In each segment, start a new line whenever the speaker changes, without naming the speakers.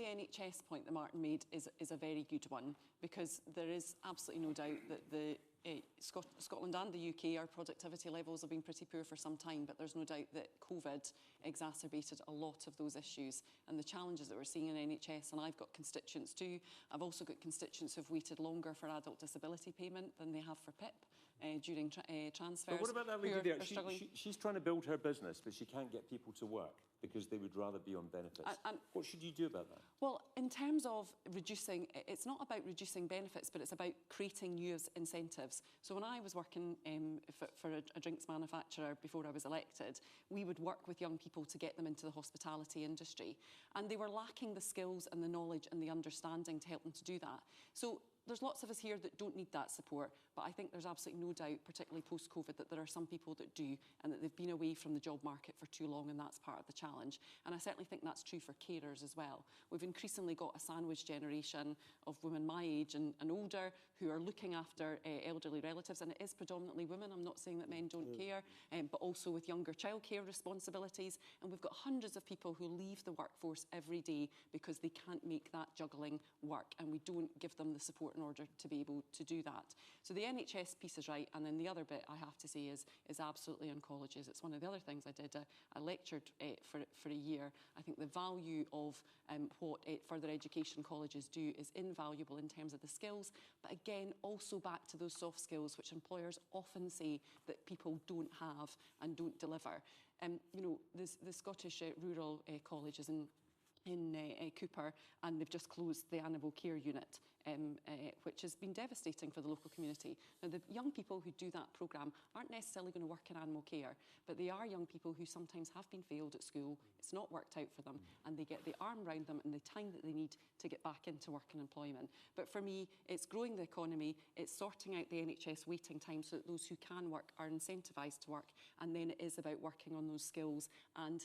the NHS point that Martin made is a very good one, because there is absolutely no doubt that the Scotland and the UK, our productivity levels have been pretty poor for some time, but there's no doubt that COVID exacerbated a lot of those issues and the challenges that we're seeing in NHS. And I've got constituents too. I've also got constituents who've waited longer for adult disability payment than they have for PIP during transfers.
But what about that lady there? She's trying to build her business, but she can't get people to work because they would rather be on benefits. What should you do about that?
Well, in terms of reducing, it's not about reducing benefits, but it's about creating new incentives. So when I was working for a drinks manufacturer before I was elected, we would work with young people to get them into the hospitality industry. And they were lacking the skills and the knowledge and the understanding to help them to do that. So there's lots of us here that don't need that support, but I think there's absolutely no doubt, particularly post-COVID, that there are some people that do, and that they've been away from the job market for too long, and that's part of the challenge. And I certainly think that's true for carers as well. We've increasingly got a sandwich generation of women my age and older who are looking after elderly relatives, and it is predominantly women. I'm not saying that men don't care, but also with younger childcare responsibilities. And we've got hundreds of people who leave the workforce every day because they can't make that juggling work, and we don't give them the support in order to be able to do that. So the NHS piece is right, and then the other bit I have to say is absolutely on colleges. It's one of the other things I did. I lectured for a year. I think the value of what further education colleges do is invaluable in terms of the skills, but again, also back to those soft skills which employers often say that people don't have and don't deliver. You know, the Scottish Rural College is in Cupar, and they've just closed the animal care unit, which has been devastating for the local community. Now, the young people who do that programme aren't necessarily going to work in animal care, but they are young people who sometimes have been failed at school, it's not worked out for them, and they get the arm around them and the time that they need to get back into work and employment. But for me, it's growing the economy, it's sorting out the NHS waiting time so that those who can work are incentivised to work, and then it is about working on those skills and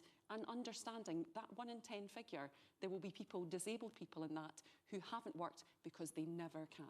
understanding that 1 in 10 figure. There will be people, disabled people in that, who haven't worked because they never can.